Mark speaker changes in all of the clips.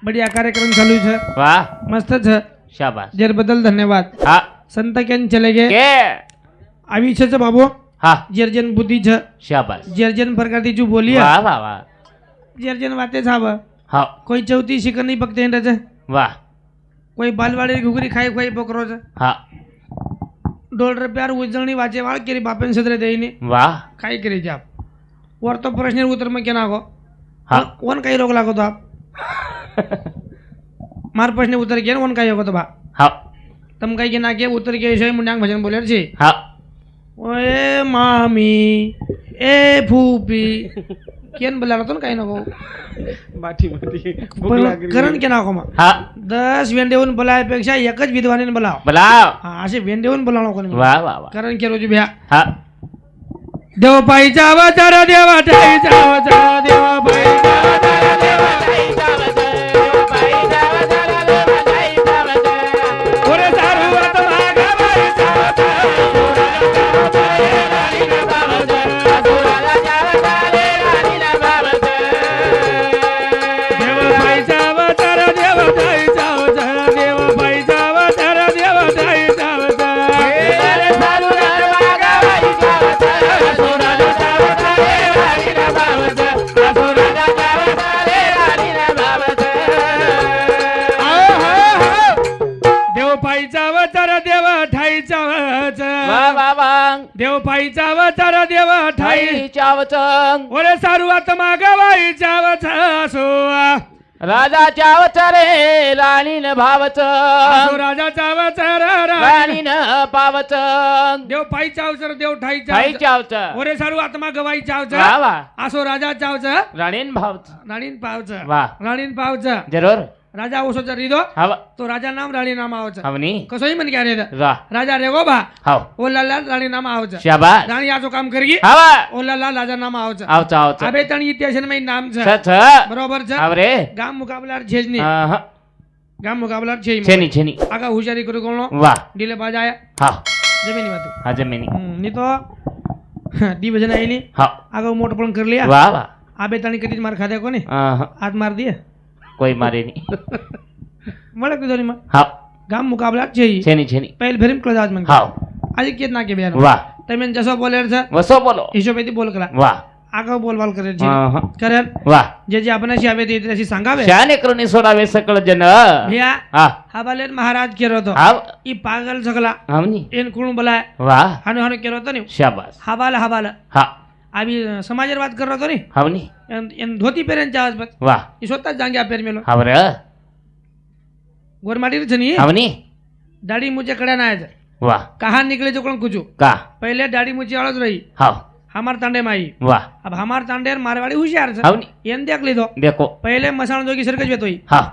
Speaker 1: बढ़िया कार्यक्रम चालू है।
Speaker 2: वाह
Speaker 1: मस्त है।
Speaker 2: शाबाश
Speaker 1: जर बदल धन्यवाद।
Speaker 2: हाँ
Speaker 1: संत केन चले गए
Speaker 2: के
Speaker 1: आवी छे बाबू
Speaker 2: हाँ
Speaker 1: जर्जन बुद्धि छे
Speaker 2: शाबाश
Speaker 1: जर्जन प्रकारती जो बोली
Speaker 2: वाह वाह वाह
Speaker 1: जर्जन वाते छाब
Speaker 2: हाँ
Speaker 1: कोई चौथी शिकर नहीं पकते हैं छे
Speaker 2: वाह
Speaker 1: कोई बालवाड़ी घुगरी खाई खाई बकरो छे
Speaker 2: हाँ
Speaker 1: ₹1.5 उजळणी वाचे वाळ केरी बापेन सदरे देईने
Speaker 2: वाह
Speaker 1: काय करी जाप वर तो प्रश्न उत्तर में क्या नागो
Speaker 2: हाँ
Speaker 1: वन काही रोग लागो तो आप मार प्रश्न उत्तर के वन काही होगो तो बा
Speaker 2: हाँ
Speaker 1: तम काही के ना के उत्तर के विषय मुंडांग भजन बोलेर छे
Speaker 2: हाँ
Speaker 1: ओए मामी ए फूपी केन बोलालो तो काही नको
Speaker 3: माठी माठी
Speaker 1: करण के नाको मा
Speaker 2: हाँ
Speaker 1: 10 वेंडेहून बोलायपेक्षा एकच विद्वानीन बोलाव
Speaker 2: बुलाओ
Speaker 1: हा असे वेंडेहून बोलावं नको नाही.
Speaker 2: वाह वाह वाह
Speaker 1: करण के रोज भ्या
Speaker 2: हाँ
Speaker 1: देव पाईचा अवतार देवा ठाईचा अवतार देवा पाईचा अवतार देवा ठाईचा ओरे सारू आत्मा गवाईचा देव पाईचा अवतार देवा ठाईचा अवतार देव पाईचा अवतार देवा ठाईचा देव पाईचा अवतार देवा ठाईचा
Speaker 2: वाह वाह वाह
Speaker 1: देव पाईचा अवतार देवा ठाई
Speaker 2: ठाई चावचंग
Speaker 1: ओरे सारू आत्मा गवाईचा असो
Speaker 2: राजा चावच रे राणीन भावच
Speaker 1: राजाचा अवतार
Speaker 2: राणीन पावच
Speaker 1: देव पाईचा अवसर देव ठाईचा
Speaker 2: ठाई चावच
Speaker 1: ओरे सारू आत्मा गवाईचा
Speaker 2: वाह वाह
Speaker 1: असो राजा चावच
Speaker 2: राणीन भावच
Speaker 1: राणीन पावच
Speaker 2: वाह
Speaker 1: राणीन पावच
Speaker 2: जरूर
Speaker 1: राजा ओसोचा रिदो
Speaker 2: हवा
Speaker 1: तो राजा नाम राणी नाम आवच
Speaker 2: हवनी
Speaker 1: कसोही मन क्या रे
Speaker 2: वाह
Speaker 1: राजा रेगो बा
Speaker 2: हाव
Speaker 1: ओ लाला राणी नाम आवच
Speaker 2: शाबाश
Speaker 1: राणी आजो काम करगी
Speaker 2: हवा
Speaker 1: ओ लाला राजा नाम आवच
Speaker 2: आवच आवच
Speaker 1: अबे तणी इतिहास में नाम छ
Speaker 2: छ छ
Speaker 1: बरोबर छ
Speaker 2: आवरे
Speaker 1: गाम मुकाबलार छेजनी
Speaker 2: हाँ
Speaker 1: गाम मुकाबलार छे
Speaker 2: छेनी छेनी
Speaker 1: आगा हुशारी करू कोणो
Speaker 2: वाह
Speaker 1: डिले बाजाया
Speaker 2: हाँ
Speaker 1: जमिनी मातू
Speaker 2: हाँ जमिनी
Speaker 1: नी तो दी भजन आईली
Speaker 2: हाँ
Speaker 1: आगा मोठ पण कर लिया
Speaker 2: वाह वाह
Speaker 1: आबे तणी कधीच मार खादे कोणी
Speaker 2: हाँ
Speaker 1: हात मार दिए
Speaker 2: कोई मारे नहीं
Speaker 1: मळक दिदोनी मा
Speaker 2: हाँ
Speaker 1: गाम मुकाबलार छे
Speaker 2: छेनी छेनी
Speaker 1: पहिल फेरीम क्लजाज मन
Speaker 2: हाँ
Speaker 1: आज केत ना के बयान
Speaker 2: वाह
Speaker 1: तमेन जसो बोलेर छ
Speaker 2: वसो बोलो
Speaker 1: हिशोबेती बोल करा
Speaker 2: वाह
Speaker 1: आगा बोलवाल करे छे
Speaker 2: हाँ
Speaker 1: करेल
Speaker 2: वाह
Speaker 1: जे जे आपणाशी आवे ते तशी सांगावे
Speaker 2: शाने करून सोडावे सकळ जन
Speaker 1: भैया
Speaker 2: हाँ
Speaker 1: हाबालेर महाराज केरो तो
Speaker 2: हाव
Speaker 1: ई पागल सगला
Speaker 2: हमनी
Speaker 1: एन कोण बोलाय
Speaker 2: वाह
Speaker 1: हानो हानो केरो तो नी
Speaker 2: शाबाश
Speaker 1: हाबाल हाबाल
Speaker 2: हाँ
Speaker 1: आभी समाजर बात कर रहा तो नी
Speaker 2: हमनी
Speaker 1: एन धोती पेरेन चावस बस
Speaker 2: वाह
Speaker 1: ई स्वतः जांग्या पेर मेलो
Speaker 2: हावर
Speaker 1: गोरमाटी रे नी
Speaker 2: हमनी
Speaker 1: दाढ़ी मुझे कड़ा ना है
Speaker 2: वाह
Speaker 1: कहा निकले जो कोण कुछ
Speaker 2: का
Speaker 1: पहले दाढ़ी मुझे अलग रही
Speaker 2: हाव
Speaker 1: हमार तांडे माई
Speaker 2: वाह
Speaker 1: अब हमार तांडेर मारवाड़ी होशियार छ
Speaker 2: हमनी
Speaker 1: एन देख ली दो
Speaker 2: देखो
Speaker 1: पहले मसाण जोगी सरकज वेतोई
Speaker 2: हाँ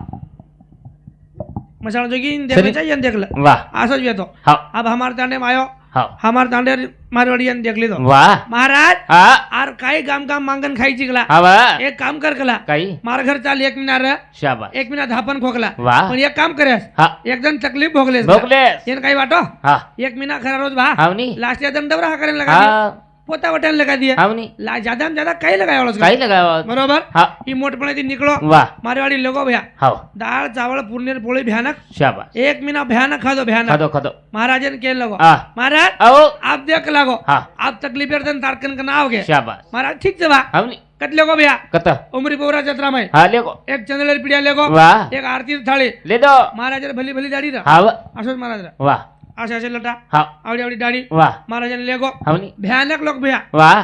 Speaker 1: मसाण जोगी देख चाहिए देख ले
Speaker 2: वाह
Speaker 1: आसज वेतो
Speaker 2: हाव
Speaker 1: अब हमार तांडे मायो
Speaker 2: हाव
Speaker 1: हमार तांडेर मारवाड़ी एन देख ली दो
Speaker 2: वाह
Speaker 1: महाराज
Speaker 2: हाँ
Speaker 1: आर काय काम काम मांगन खाई चिकला
Speaker 2: हाव
Speaker 1: एक काम कर कला
Speaker 2: काही
Speaker 1: मार घर चाल एक मिनार
Speaker 2: शाबाश
Speaker 1: एक मिना धापन खोकला
Speaker 2: वाह
Speaker 1: पण एक काम करेस
Speaker 2: हाँ
Speaker 1: एक जण तकलीफ भोगलेस
Speaker 2: भोगलेस
Speaker 1: एन काही वाटो
Speaker 2: हाँ
Speaker 1: एक मिना खरा रोज भा
Speaker 2: हमनी
Speaker 1: लास्ट या दंडवरा हा करेन लगा दिया
Speaker 2: हाँ
Speaker 1: पोता वटन लगा दिया
Speaker 2: हमनी
Speaker 1: ला ज्यादा में ज्यादा काही लगाया वाला
Speaker 2: काही लगावा
Speaker 1: बरोबर
Speaker 2: हाँ
Speaker 1: ही मोठपणे ती निकलो
Speaker 2: वाह
Speaker 1: मारवाड़ी लोगो भैया
Speaker 2: हाव
Speaker 1: दाल चावल पुरनेर पोळी भयानक
Speaker 2: शाबाश
Speaker 1: एक मिना भयानक खादो भयानक
Speaker 2: खादो खादो
Speaker 1: महाराजन के लगो
Speaker 2: हाँ
Speaker 1: महाराज
Speaker 2: आओ
Speaker 1: आप देख लागो
Speaker 2: हाँ
Speaker 1: आप तकलीफेर दन तारकन का नाव गे
Speaker 2: शाबाश
Speaker 1: महाराज ठीक से बा
Speaker 2: हमनी
Speaker 1: कत लगो भैया
Speaker 2: कत
Speaker 1: उमरी पोरा जत्रा में
Speaker 2: हाँ लेको
Speaker 1: एक चंदलेर पिडिया लगो
Speaker 2: वाह
Speaker 1: एक आरती थाळी
Speaker 2: ले दो
Speaker 1: महाराजर भली भली दाढी रा
Speaker 2: हाव
Speaker 1: असोच महाराज रा
Speaker 2: वाह
Speaker 1: असे असे लटा
Speaker 2: हाँ
Speaker 1: आवडी आवडी दाढी
Speaker 2: वाह
Speaker 1: महाराजन लेगो
Speaker 2: हमनी
Speaker 1: भयानक लोक भैया
Speaker 2: वाह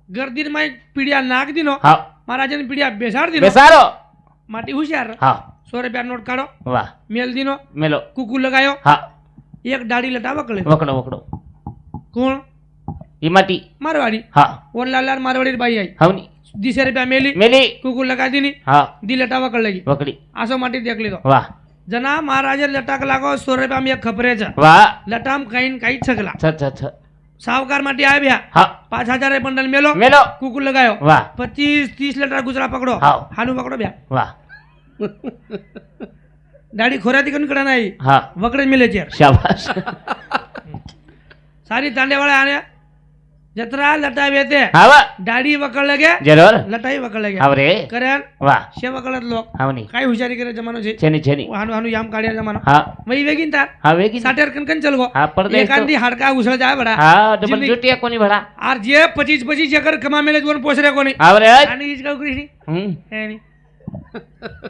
Speaker 1: गर्दीर में पीडिया नाक दिनो
Speaker 2: हाव
Speaker 1: महाराजन पीडिया बेसार दिनो
Speaker 2: बेसारो
Speaker 1: माटी होशियार
Speaker 2: हाँ
Speaker 1: 100 रुपया नोट काढो
Speaker 2: वाह
Speaker 1: मेल दिनो
Speaker 2: मेलो
Speaker 1: कुकू लगायो
Speaker 2: हाँ
Speaker 1: एक दाढ़ी लटा वकले
Speaker 2: वकड़ो वकड़ो
Speaker 1: कोण
Speaker 2: इमाटी
Speaker 1: मारवाड़ी
Speaker 2: हाँ
Speaker 1: और लाल मारवाड़ी बाई आई
Speaker 2: हमनी
Speaker 1: 10 रुपया मेली
Speaker 2: मेली
Speaker 1: कुकू लगा दीनी
Speaker 2: हाँ
Speaker 1: दी लटा वकड़ लगी
Speaker 2: वकड़ी
Speaker 1: आसो माटी देख ली दो
Speaker 2: वाह
Speaker 1: जना महाराजर लटा लागो 100 रुपया में एक खपरे छ
Speaker 2: वाह
Speaker 1: लटाम काइन काई छगला
Speaker 2: छ छ छ
Speaker 1: सावकार माटी आया भैया
Speaker 2: हाँ
Speaker 1: 5000 बंडल मेलो
Speaker 2: मेलो
Speaker 1: कुकू लगायो
Speaker 2: वाह
Speaker 1: 25-30 लीटर गुजरा पकड़ो
Speaker 2: हाँ
Speaker 1: हानू पकड़ो भैया
Speaker 2: वाह
Speaker 1: दाढ़ी खोराती कन कड़ा नहीं
Speaker 2: हाँ
Speaker 1: वकड़े मिले चेर
Speaker 2: शाबाश
Speaker 1: सारी तांडे वाले आने जत्रा लटावे ते
Speaker 2: हव
Speaker 1: दाढी वकळ लगे
Speaker 2: जरूर
Speaker 1: लटाई वकळ लगे
Speaker 2: हव रे
Speaker 1: કર્યા
Speaker 2: વાહ
Speaker 1: શે વકળત લોક
Speaker 2: હવની
Speaker 1: કાઈ હુશારી કરે જમાનો છે
Speaker 2: છેની છેની
Speaker 1: હાનું હાનું યામ કાઢ્યા જમાનો
Speaker 2: હા
Speaker 1: મઈ વેગીન તાર
Speaker 2: હા વેગી
Speaker 1: સાટેર કન ચલગો
Speaker 2: હા પરદેશ
Speaker 1: એકાંદી હાડકા ઉછળ જાય બડા
Speaker 2: હા ડબલ
Speaker 1: જિંદગી-
Speaker 2: જુટિયા કોની ભડા
Speaker 1: આર જે 25 એકર કમા મેલે જોન પોસરે કોની
Speaker 2: હવ રે
Speaker 1: આની ઈજ કઉ કરી એની
Speaker 2: હમ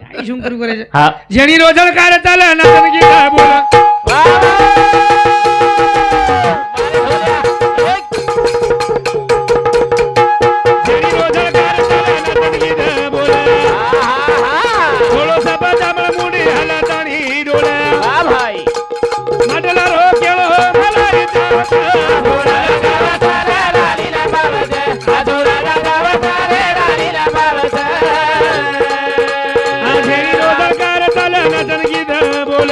Speaker 1: આઈ શું કરું કરે છે
Speaker 2: હા
Speaker 1: જેની રોજળ કાર ચાલે નાચન ગીતા બોલ જેની રોજળ કાર ચાલે નાચન ગીતા બોલ થોડો સપા જામળ મુંડી હાલા તાણી ડોલે
Speaker 2: હા ભાઈ
Speaker 1: માટલા રો કેળો મલાઈ આ જેની રોજળ કાર ચાલે નાચન ગીતા બોલ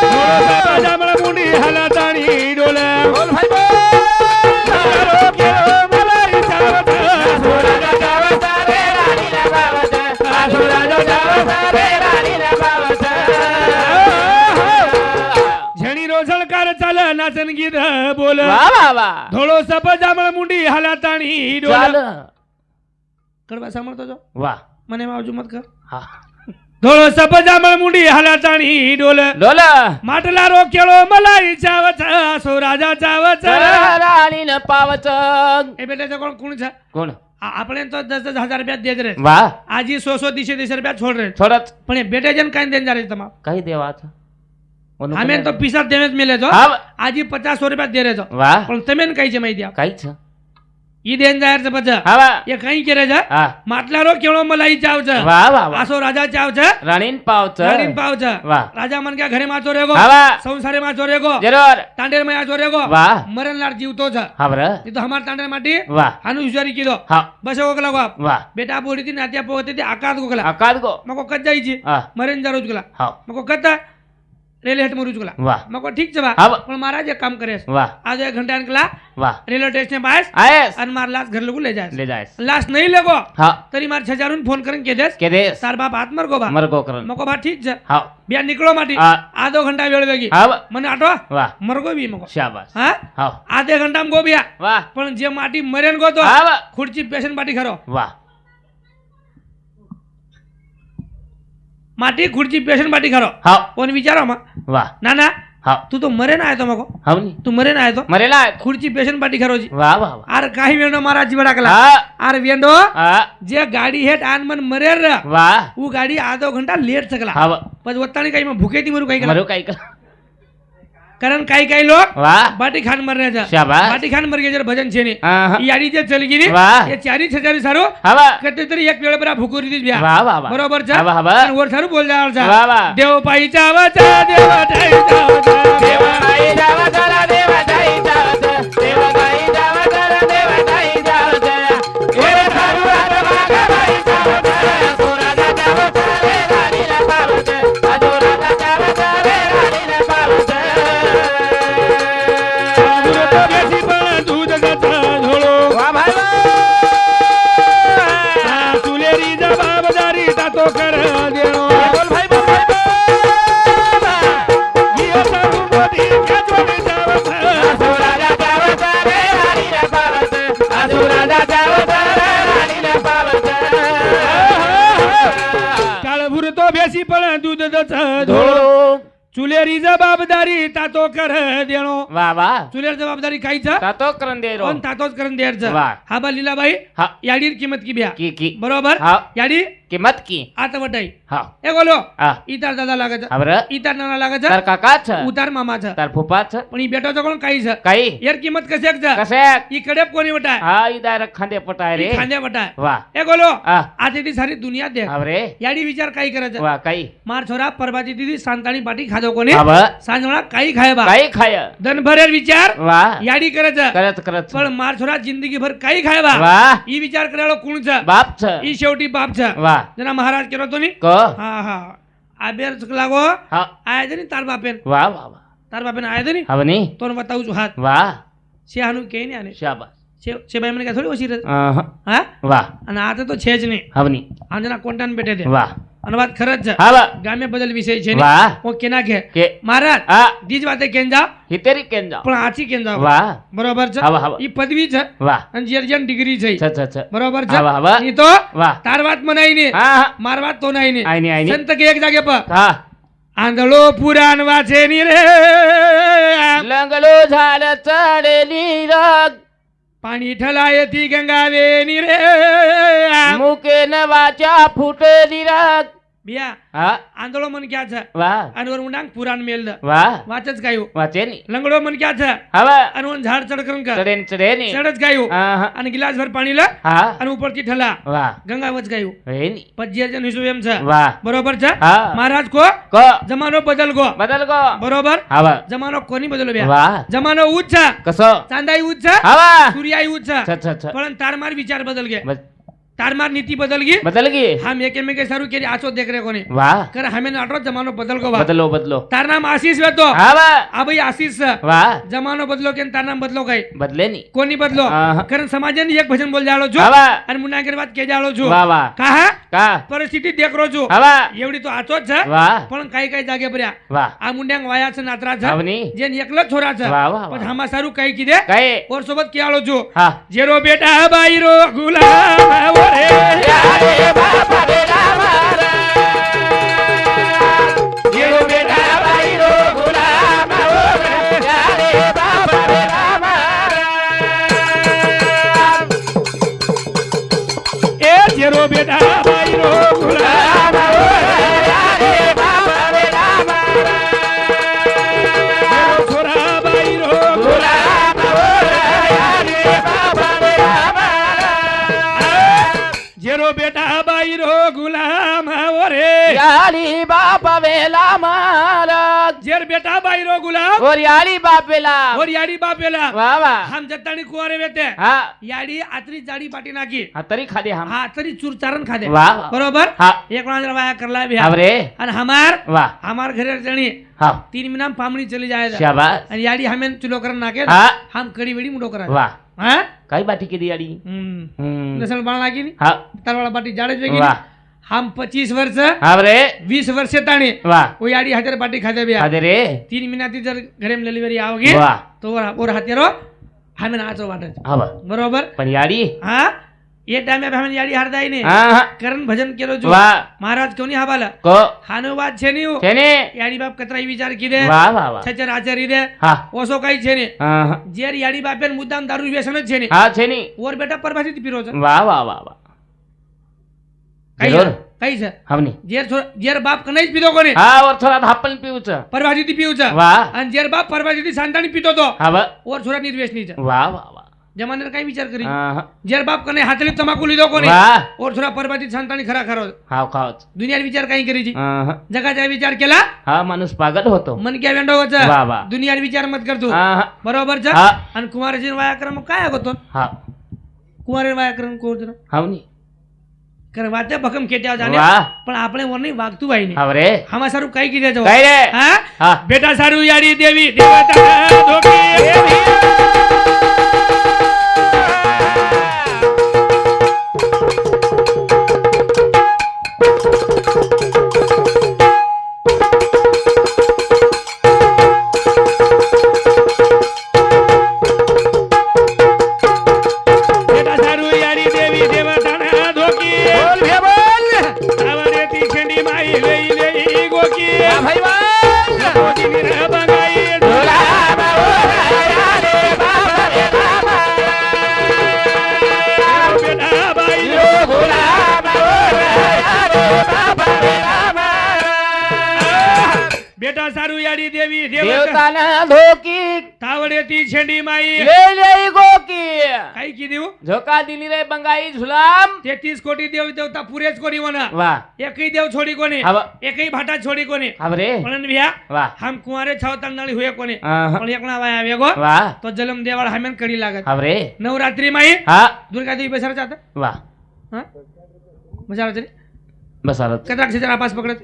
Speaker 1: થોડો સપા જામળ મુંડી હાલા તાણી ડોલે માટલા રો કેળો મલાઈ જેની રોજળ કાર ચાલે નાચન ગીત બોલ
Speaker 2: વાહ વાહ વાહ
Speaker 1: ધોળો સપ જામળ મુંડી હાલા તાણી ડોલ
Speaker 2: ચાલ
Speaker 1: કડવા સાંભળતો છો
Speaker 2: વાહ
Speaker 1: મને એમાં આવજો મત કર
Speaker 2: હા
Speaker 1: ધોળો સપ જામળ મુંડી હાલા તાણી ડોલ
Speaker 2: ડોલ
Speaker 1: માટલા રો કેળો મલાઈ ચાવત સો રાજા ચાવત
Speaker 2: રાણી ન પાવચ
Speaker 1: એ બેટા તો કોણ છે
Speaker 2: કોણ
Speaker 1: આપણે તો 10,000 રૂપિયા દે જ રે
Speaker 2: વાહ
Speaker 1: આજે 100 દીશે રૂપિયા છોડ રે
Speaker 2: થોડત
Speaker 1: પણ એ બેટા જન કાઈ દેન જારે તમા
Speaker 2: કઈ દેવા છે
Speaker 1: અમે તો પીસા દેવે જ મિલે છો
Speaker 2: હા
Speaker 1: આજે 50 રૂપિયા દે રે છો
Speaker 2: વાહ
Speaker 1: પણ તમે ને કઈ જમાઈ દ્યા
Speaker 2: કઈ છે
Speaker 1: ઈ દેન જાહેર છે પછી
Speaker 2: હા
Speaker 1: એ કઈ કરે છે
Speaker 2: હા
Speaker 1: માટલા રો કેળો મલાઈ ચાવ છે
Speaker 2: વાહ વાહ વાહ
Speaker 1: આસો રાજા ચાવ છે
Speaker 2: રાણીન પાવચ
Speaker 1: રાણીન પાવ છે
Speaker 2: વાહ
Speaker 1: રાજા મન કે ઘરે માં ચોરેગો
Speaker 2: હા વાહ
Speaker 1: સંસારે માં ચોરેગો
Speaker 2: જરૂર
Speaker 1: તાંડેર માં ચોરેગો
Speaker 2: વાહ
Speaker 1: મરણલાર જીવતો છે
Speaker 2: હા બર
Speaker 1: એ તો હમાર તાંડેર માટી
Speaker 2: વાહ
Speaker 1: આનું વિચારી કીધો
Speaker 2: હા
Speaker 1: બસ ઓકલા ગો
Speaker 2: વાહ
Speaker 1: બેટા બોડી થી નાત્યા પોતે થી આકાદ ગોકલા
Speaker 2: આકાદ ગો
Speaker 1: મકો કજ જાય છે
Speaker 2: હા
Speaker 1: મરેન જારો જગલા
Speaker 2: હા
Speaker 1: મકો કતા રેલવે હેઠ મરું જગલા
Speaker 2: વાહ
Speaker 1: મકો ઠીક છે બા
Speaker 2: હા
Speaker 1: પણ મારા જે કામ કરે છે
Speaker 2: વાહ
Speaker 1: આજે 1 ઘંટા નીકળા
Speaker 2: વાહ
Speaker 1: રેલવે સ્ટેશન પાસ
Speaker 2: આયસ
Speaker 1: અને માર લાશ ઘર લોકો લઈ જાય
Speaker 2: ले जायस
Speaker 1: લાશ નહીં લેગો
Speaker 2: હા
Speaker 1: તરી માર 6000 ને ફોન કરીને કે દેસ
Speaker 2: के देस
Speaker 1: તાર બાપ હાથ મર ગો બા
Speaker 2: मरगो करन
Speaker 1: મકો બા ઠીક છે
Speaker 2: હા
Speaker 1: બે નીકળો માટી
Speaker 2: હા
Speaker 1: આધો ઘંટા વેળ વેગી
Speaker 2: હા
Speaker 1: મને આટો
Speaker 2: વાહ
Speaker 1: મરગો બી મકો
Speaker 2: શાબાશ
Speaker 1: હા
Speaker 2: હા
Speaker 1: આધે ઘંટામાં ગોબિયા
Speaker 2: વાહ
Speaker 1: પણ જે માટી મરેન ગો તો
Speaker 2: હા
Speaker 1: ખુરચી પેશન પાટી ખરો
Speaker 2: વાહ
Speaker 1: માટી ખુરચી પેશન પાટી ખરો
Speaker 2: હા
Speaker 1: કોણ વિચારો માં
Speaker 2: વાહ
Speaker 1: ના ના
Speaker 2: હા
Speaker 1: તું તો મરે ના આયો તો મકો
Speaker 2: હવની
Speaker 1: તું મરે ના આયો તો
Speaker 2: मरेला
Speaker 1: ખુરચી પેશન પાટી ખરો જી
Speaker 2: वाह वाह वाह
Speaker 1: આર કાઈ વેંડો મારા જીવડા કલા
Speaker 2: હા
Speaker 1: આર વેંડો
Speaker 2: હા
Speaker 1: જે ગાડી હેઠ આન મન મરે રે
Speaker 2: વાહ
Speaker 1: હું ગાડી આધો ઘંટા લેટ થકલા
Speaker 2: હા
Speaker 1: પછી વત્તાની કઈ માં ભૂખેથી મરું કઈ કલા
Speaker 2: मरो काई कर
Speaker 1: કારણ કઈ લોક
Speaker 2: वाह
Speaker 1: બાટી ખાન મર રહ્યા છે
Speaker 2: શાબાશ
Speaker 1: બાટી ખાન મર ગયા જરા ભજન છે ને
Speaker 2: હા
Speaker 1: ઈ આડી જે ચલી ગઈ ને
Speaker 2: વાહ
Speaker 1: એ ચારી છજારી સારો
Speaker 2: હા
Speaker 1: કતે તરી એક વેળે બરા ભૂકો રીધી બ્યા
Speaker 2: વાહ વાહ વાહ
Speaker 1: બરોબર છે
Speaker 2: હા વાહ
Speaker 1: અને ઓર સારું બોલ જાવ છે
Speaker 2: વાહ વાહ
Speaker 1: દેવ પાઈ ચાવા ચા દેવ ઠાઈ ચાવા ચા દેવ
Speaker 2: ગાઈ જાવ જરા દેવા જાઈ જાવ દેવ ગાઈ જાવ જરા દેવા જાઈ જાવ એ થારું હાથ માગા ભાઈ જાવ સોરા જાવ તારે રાણી ના પાવ અજોરા જાવ તારે રાણી ના પાવ
Speaker 1: સાબુરો તો બેસી પણ દૂધ ગતા ધોળો
Speaker 2: વાહ ભાઈ
Speaker 1: આ સુલેરી જવાબદારી તાતો કર દેણો
Speaker 2: બોલ ભાઈ બોલ
Speaker 1: ગિયો સારું મોદી કાજો ને જાવ
Speaker 2: અજોરા જાવ તારે રાણી ના પાવ અજોરા જાવ તારે રાણી ના પાવ
Speaker 1: કાળભુર તો બેસી પણ દૂધ ગતા ધોળો ચુલેરી જવાબદારી તાતો કર દેણો
Speaker 2: વાહ વાહ
Speaker 1: ચુલેર જવાબદારી કાઈ છે
Speaker 2: તાતો કરન દે રો
Speaker 1: કોણ તાતો જ કરન દેર છે
Speaker 2: વાહ.
Speaker 1: હા બા લીલાભાઈ
Speaker 2: હા
Speaker 1: યાડીર કિંમત કી બ્યા
Speaker 2: की
Speaker 1: બરોબર
Speaker 2: હા
Speaker 1: યાડી
Speaker 2: किंमत की
Speaker 1: આ તો વટાઈ
Speaker 2: હા
Speaker 1: એ બોલો
Speaker 2: હા
Speaker 1: ઈ તાર દાદા લાગે છે
Speaker 2: હવે
Speaker 1: ઈ તાર નાના લાગે છે
Speaker 2: તાર કાકા છે
Speaker 1: ઉતાર મામા છે
Speaker 2: તાર ફૂફા છે
Speaker 1: પણ ઈ બેટો તો કોણ કાઈ છે
Speaker 2: કઈ
Speaker 1: યાર કિંમત કશેક છે
Speaker 2: કશે
Speaker 1: ઈ કડે કોની વટાય
Speaker 2: હા ઈ ડાયરેક્ટ ખાંદે પટાય રે
Speaker 1: ઈ ખાંદે વટાય
Speaker 2: વાહ
Speaker 1: એ બોલો
Speaker 2: હા
Speaker 1: આજેથી સારી દુનિયા દે
Speaker 2: હવે
Speaker 1: યાડી વિચાર કાઈ કરે છે
Speaker 2: વાહ કઈ
Speaker 1: માર છોરા પરબાજી દીદી સાંતાણી પાટી ખાધો કોને
Speaker 2: હવે
Speaker 1: સાંજણા કાઈ ખાય બા
Speaker 2: કઈ ખાય
Speaker 1: ધન ભરેર વિચાર
Speaker 2: વાહ
Speaker 1: યાડી કરે છે
Speaker 2: કરત કરત
Speaker 1: પણ માર છોરા જિંદગી ભર કાઈ ખાય બા
Speaker 2: વાહ
Speaker 1: ઈ વિચાર કરેલો કોણ છે
Speaker 2: બાપ છે
Speaker 1: ઈ શેવટી બાપ છે
Speaker 2: વાહ
Speaker 1: જના મહારાજ કેરો તો ની
Speaker 2: કો
Speaker 1: હા હા આ બેર લાગો
Speaker 2: હા
Speaker 1: આયા છે ને તાર બાપેન
Speaker 2: વાહ વાહ વાહ
Speaker 1: તાર બાપેન આયા છે ને
Speaker 2: હવે ની
Speaker 1: તો બતાવું છું હાથ
Speaker 2: વાહ
Speaker 1: છે આનું કે ને આને
Speaker 2: શાબાશ
Speaker 1: છે ભાઈ મને કે થોડી ઓછી રહે
Speaker 2: હા
Speaker 1: હા
Speaker 2: વાહ
Speaker 1: અને આ તો છે જ નહીં
Speaker 2: હવે ની
Speaker 1: આંજના કોન્ટાન બેઠે છે
Speaker 2: વાહ
Speaker 3: અને વાત ખરજ છે
Speaker 2: હા
Speaker 3: ગામે બદલ વિષય છે ને
Speaker 2: વાહ
Speaker 3: ઓકે ના કે
Speaker 2: કે
Speaker 3: મહારાજ
Speaker 2: હા
Speaker 3: દીજ વાતે કેમ જાવ
Speaker 2: હિતેરી કેમ જાઓ
Speaker 3: પણ આછી કેમ જાવ
Speaker 2: વાહ
Speaker 3: બરોબર છે
Speaker 2: હા હા
Speaker 3: ઈ પદવી છે
Speaker 2: વાહ
Speaker 3: અને જેર ડિગ્રી છે
Speaker 2: છ
Speaker 3: બરોબર છે
Speaker 2: હા વાહ
Speaker 3: ઈ તો
Speaker 2: વાહ
Speaker 3: તાર વાત મનાઈ ને
Speaker 2: હા હા
Speaker 3: માર વાત તો નહીં ને
Speaker 2: આઈની આઈની
Speaker 3: સંત કે એક જાગે પર
Speaker 2: હા
Speaker 3: આંધળો પુરાણ વાંચે ની રે
Speaker 2: લંગલો ઝાડ ચડેલી રગ
Speaker 3: પાણી ઠલાયેથી ગંગાવે ની રે
Speaker 2: મૂકે ન વાચા ફૂટેલી રગ
Speaker 3: બિયા
Speaker 2: હા
Speaker 3: આંધળો મન ક્યાં છે
Speaker 2: વાહ
Speaker 3: અનવર મુંડાંગ પુરાણ મેલ દે
Speaker 2: વાહ
Speaker 3: વાચ જ ગાયું
Speaker 2: વાંચે ની
Speaker 3: લંગડો મન ક્યાં છે
Speaker 2: હવે
Speaker 3: અનવર ઝાડ ચડકરંગ
Speaker 2: ચડે ની
Speaker 3: ચડ જ ગાયું
Speaker 2: હા હા
Speaker 3: અને ગિલાસ ભર પાણી લે
Speaker 2: હા
Speaker 3: અને ઉપરથી ઠલા
Speaker 2: વાહ
Speaker 3: ગંગા વચ ગાયું
Speaker 2: હે ની
Speaker 3: પછી જે હિસુ એમ છે
Speaker 2: વાહ
Speaker 3: બરોબર છે
Speaker 2: હા
Speaker 3: મહારાજ કો
Speaker 2: કો
Speaker 3: જમાનો બદલ ગો
Speaker 2: બદલ કો
Speaker 3: બરોબર
Speaker 2: હવે
Speaker 3: જમાનો કોની બદલો બે
Speaker 2: વાહ
Speaker 3: જમાનો ઉચ્ચ છે
Speaker 2: કસો
Speaker 3: ચાંદાઈ ઉચ્ચ છે
Speaker 2: હવે
Speaker 3: સૂર્યાઈ ઉચ્ચ છે
Speaker 2: છ
Speaker 3: પણ તારમાર વિચાર બદલ ગયા તારમાર નીતિ બદલ ગઈ
Speaker 2: બદલ ગઈ
Speaker 3: हम एक में के सारू के आचो देख रहे कोनी
Speaker 2: વાહ
Speaker 3: कर हमें नाटो जमानो बदल गो बा
Speaker 2: બદલો
Speaker 3: तार नाम आशीष वे तो
Speaker 2: હવે
Speaker 3: आ भाई आशीष છે
Speaker 2: વાહ
Speaker 3: जमानो बदलो के तार नाम बदलो कई
Speaker 2: બદલે ની
Speaker 3: कोनी बदलो
Speaker 2: આહા.
Speaker 3: कारण समाज ने एक भजन बोल जालो छो
Speaker 2: હવે
Speaker 3: અને મુનાગર વાત કે જાળો છું
Speaker 2: વાહ વાહ
Speaker 3: કાહા
Speaker 2: કા
Speaker 3: પરિસ્થિતિ દેખરો છું
Speaker 2: હવે
Speaker 3: એવડી તો આચો જ છે
Speaker 2: વાહ
Speaker 3: પણ કઈ કઈ જાગે પડ્યા
Speaker 2: વાહ
Speaker 3: આ મુંડ્યાંગ વાયા છે નાતરા છે
Speaker 2: આવની
Speaker 3: જેન એકલો છોરા છે
Speaker 2: વાહ વાહ
Speaker 3: પછી
Speaker 2: વાહ
Speaker 3: હમા સારું કઈ કીધે
Speaker 2: કઈ
Speaker 3: ઓર સોબત કે આલો છું
Speaker 2: હા
Speaker 3: જેરો બેટા બાઈરો ગુલામ ઓરે
Speaker 2: યારે બાપા રે રામા
Speaker 3: જેરો બેટા
Speaker 2: બાઈરો ગુલામ યારે બાપા રે રામા
Speaker 3: એ જેરો બેટા બાઈરો ગુલામ
Speaker 2: યારે બાપા રે રામા
Speaker 3: જેરો છોરા બાઈરો
Speaker 2: ગુલામ યારે બાપા રે રામા
Speaker 3: જેરો બેટા બાઈરો ગુલામ ઓરે
Speaker 2: યાલી બાપા વેલા મારા
Speaker 3: જેર બેટા બાઈરો ગુલામ
Speaker 2: ઓર યાલી બાપેલા
Speaker 3: ઓર યાડી બાપેલા
Speaker 2: વાહ વાહ
Speaker 3: હમ જત્તાની કુવારે વેતે
Speaker 2: હા
Speaker 3: યાડી આતરી જાડી પાટી નાખી
Speaker 2: હા તરી ખાધે હમ
Speaker 3: હા આતરી ચૂરચારણ ખાધે
Speaker 2: વાહ વાહ.
Speaker 3: બરોબર
Speaker 2: હા
Speaker 3: એક વાંદરા વાયા કરલા બિહાર
Speaker 2: આવરે
Speaker 3: અને હમાર
Speaker 2: વાહ
Speaker 3: हमार घरे जणी
Speaker 2: હા
Speaker 3: 3 महीना पामणी चली जाए
Speaker 2: શાબાશ
Speaker 3: અને યાડી હમે ચૂલો કર નાખે
Speaker 2: હા
Speaker 3: હમ કડી વડી મુડો કરા
Speaker 2: વાહ
Speaker 3: હા
Speaker 2: કઈ બાટી કીધી યાડી
Speaker 3: લસણ બાણ નાખી ની
Speaker 2: હા
Speaker 3: તારવાળા બાટી જાડે જ વેગી
Speaker 2: વાહ
Speaker 3: હમ 25 વર્ષ
Speaker 2: આવરે
Speaker 3: 20 વર્ષે તાણી
Speaker 2: વાહ
Speaker 3: वो याडी हजारे बाटी खाते बिया
Speaker 2: ખાધે रे
Speaker 3: 3 महीना थी जर घरे में डिलीवरी आओगी
Speaker 2: વાહ
Speaker 3: तो और हत्यारो हमें नाचो वाटे
Speaker 2: હવે
Speaker 3: बरोबर
Speaker 2: પણ યાડી
Speaker 3: हाँ ये टाइम में हमें याडी हारदाई ने
Speaker 2: હા હા
Speaker 3: करण भजन केलो जो
Speaker 2: વાહ
Speaker 3: महाराज क्यों नहीं हवाला
Speaker 2: કો
Speaker 3: हानो बात छे नहीं
Speaker 2: છે ને
Speaker 3: याडी बाप कतराई विचार की दे
Speaker 2: વાહ વાહ વાહ
Speaker 3: छचर आचारी दे
Speaker 2: હા
Speaker 3: ओसो कई छे ने
Speaker 2: હા હા
Speaker 3: जेर याडी बापेन मुद्दाम दारू व्यसन ज छे ने
Speaker 2: હા છે ની
Speaker 3: और बेटा परभाती पीरो छे
Speaker 2: વાહ વાહ વાહ વાહ
Speaker 3: कई
Speaker 2: જરૂર
Speaker 3: कई छे
Speaker 2: હમની
Speaker 3: जेर बाप कने ज पीतो कोने
Speaker 2: હા ઓર થોડા થાપલ પીવું છે
Speaker 3: परभाती पीऊ छे
Speaker 2: વાહ
Speaker 3: અને जेर बाप परभाती शांतानी पीतो तो
Speaker 2: હવે
Speaker 3: और छोरा निर्वेशनी छे
Speaker 2: વાહ વાહ વાહ
Speaker 3: जमाने कई विचार करी
Speaker 2: હા હા
Speaker 3: जेर बाप कने हाथली तमाकू लीधो कोने
Speaker 2: વાह
Speaker 3: और छोरा परभाती शांतानी खरा खरो
Speaker 2: ખાવ ખાવ
Speaker 3: दुनिया विचार कई करी छी
Speaker 2: હા હા
Speaker 3: जगा जाय विचार केला
Speaker 2: હા માણસ પાગલ હોતો
Speaker 3: मन क्या वेंडो वचा
Speaker 2: वाह, वाह.
Speaker 3: दुनिया विचार मत कर तू
Speaker 2: હા હા
Speaker 3: बरोबर छे
Speaker 2: હા
Speaker 3: અને કુમારજી વાયાક્રમ काय होतो
Speaker 2: હા
Speaker 3: કુમારે વાયાક્રમ કોણ છે
Speaker 2: હવની
Speaker 3: કરે વાતે ભકમ કેટ્યા જાને
Speaker 2: વાહ
Speaker 3: પણ આપણે વરની વાગતું ભાઈ ને
Speaker 2: હવે
Speaker 3: હમા સારું કઈ કીધે જો
Speaker 2: કઈ રે
Speaker 3: હા
Speaker 2: હા
Speaker 3: બેટા સારું યાડી દેવી દેવતા ધોકી બેટા સારું યાડી દેવી દેવતા ધોકી
Speaker 2: બોલ ભે બોલ
Speaker 3: આવડેતી છેંડી માઈ લઈ લઈ ગોકી
Speaker 2: હા ભાઈ બોલ
Speaker 3: ગોકીની રે બંગાઈ
Speaker 2: ગુલામ યારે બાપા રે રામા
Speaker 3: બેટા બાઈ
Speaker 2: યો ગુલામ યારે બાપા રે રામા
Speaker 3: બેટા સારું યાડી દેવી દેવતા
Speaker 2: દેવતાના ધોકી
Speaker 3: તાવડેતી છેંડી માઈ
Speaker 2: લે લે ગોકી
Speaker 3: કઈ કીધું
Speaker 2: જોકા દિલી રે બંગાઈ ઝુલામ
Speaker 3: 33 કોટી દેવ દેવતા પૂરે જ કોની વના
Speaker 2: વાહ
Speaker 3: એકઈ દેવ છોડી કોને
Speaker 2: હવે
Speaker 3: એકઈ ભાટા છોડી કોને
Speaker 2: હવે રે
Speaker 3: પણ ભ્યા
Speaker 2: વાહ
Speaker 3: હમ કુંવારે છાવતર નળી હુએ કોને
Speaker 2: આહા.
Speaker 3: પણ એકણા વાય આવ્યો ગો
Speaker 2: વાહ
Speaker 3: તો જલમ દેવાળ હમેન કડી લાગત
Speaker 2: હવે રે
Speaker 3: નવરાત્રી માં
Speaker 2: હા
Speaker 3: दुर्गा देवी बेसार चाहते
Speaker 2: વાહ
Speaker 3: हाँ मजा चली
Speaker 2: બસ હાલત
Speaker 3: कतरा हजार आपास पकड़े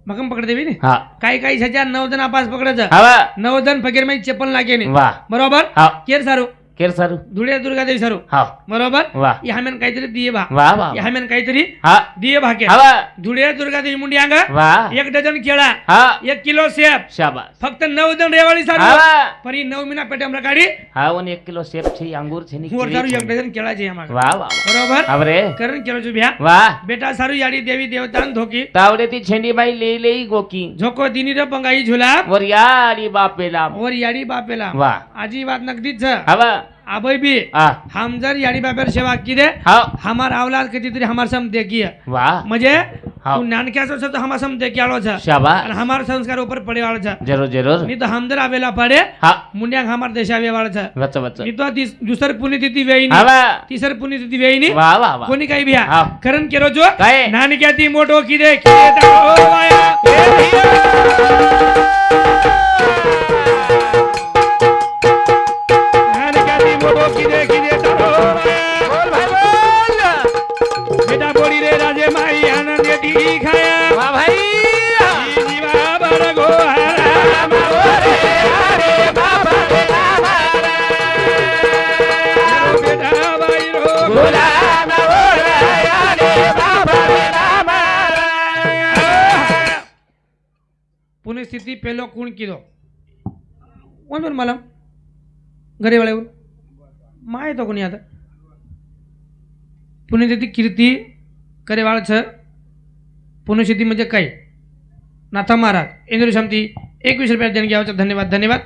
Speaker 3: मकम पकड़ देवी ने
Speaker 2: હા
Speaker 3: काही हजार 9 जण आपास पकड़े છે
Speaker 2: હવે
Speaker 3: 9 जण फकीर में चप्पल लागे ने
Speaker 2: વાહ
Speaker 3: बरोबर
Speaker 2: હા
Speaker 3: केर सारू
Speaker 2: केर सारू
Speaker 3: धुळे दुर्गादेवी सारू
Speaker 2: हाव
Speaker 3: बरोबर
Speaker 2: वा
Speaker 3: ह्यामेन काहीतरी दिये भा
Speaker 2: वा वा
Speaker 3: ह्यामेन काहीतरी
Speaker 2: हा
Speaker 3: दिये भाके
Speaker 2: हवा
Speaker 3: धुळे दुर्गादेवी मुंडी अंग
Speaker 2: वा
Speaker 3: 1 डझन केळा
Speaker 2: हा
Speaker 3: 1 किलो सेब
Speaker 2: शाबास
Speaker 3: फक्त 9 जण रेवाडी सारू
Speaker 2: हवा
Speaker 3: परी 9 મીના પેટે હમણાં કાઢી
Speaker 2: हा 1 किलो सेब છે અંગૂર છે ની
Speaker 3: મોર સારું 1 ડઝન કેળા છે એમાં
Speaker 2: वा वा
Speaker 3: બરોબર
Speaker 2: આવરે
Speaker 3: કરણ કેળો છું ભ્યા
Speaker 2: वा
Speaker 3: બેટા સારું યાડી દેવી દેવતાન ધોકી
Speaker 2: તાવડેથી છેંડીબાઈ લઈ લઈ ગોકી
Speaker 3: झोको दिनी रे पंगाई झुला
Speaker 2: વરિયાળી બાપેલા
Speaker 3: और याडी बापेला
Speaker 2: वा
Speaker 3: आजी बात नगदीच छ
Speaker 2: हवा
Speaker 3: आबई भी
Speaker 2: आ
Speaker 3: हम जर याडी बापेर सेवा की दे
Speaker 2: हाव
Speaker 3: हमार औलाद कितीतरी हमार सम देखी
Speaker 2: वा
Speaker 3: म्हणजे
Speaker 2: हाव
Speaker 3: तू नानक्याचो छ तो हमार सम देखी आलो छ
Speaker 2: शाबास
Speaker 3: અને हमार संस्कार ऊपर पडे वाळो छ
Speaker 2: जरूर जरूर
Speaker 3: ની તો हमदर आवेला पडे
Speaker 2: हा
Speaker 3: मुंड्यांग हमार देशावे वाळो छ
Speaker 2: वच वच
Speaker 3: ની तो दुसर पुण्यतिथी वेईनी
Speaker 2: हवा
Speaker 3: तिसर पुण्यतिथी वेईनी
Speaker 2: वा वा वा
Speaker 3: कोणी काही बिया
Speaker 2: हा.
Speaker 3: करण केरो जो
Speaker 2: काय
Speaker 3: नानक्याती मोठो की दे तारो वाया नानक्याती मोठो की दे तारो वाया
Speaker 2: बोल भाई बोल
Speaker 3: बेटा बोडी रे राजे माई आनंद दी खाया
Speaker 2: वा भाई
Speaker 3: जीवा बर गो हरा
Speaker 2: ओरे अरे बाबा
Speaker 3: बेटा बाई रो
Speaker 2: बोला ना ओरे अरे बाबा
Speaker 3: पुण्यस्थिती पेलो कोण किदो कोण पण मला घरी वाळेवर माय तो कोणी आता पुण्यस्थिती कीर्ती करेवाळ छ पुण्यस्थिती म्हणजे काय नाथा महाराज इंद्र शांती 21 रुपया देणगी आवश्यक धन्यवाद धन्यवाद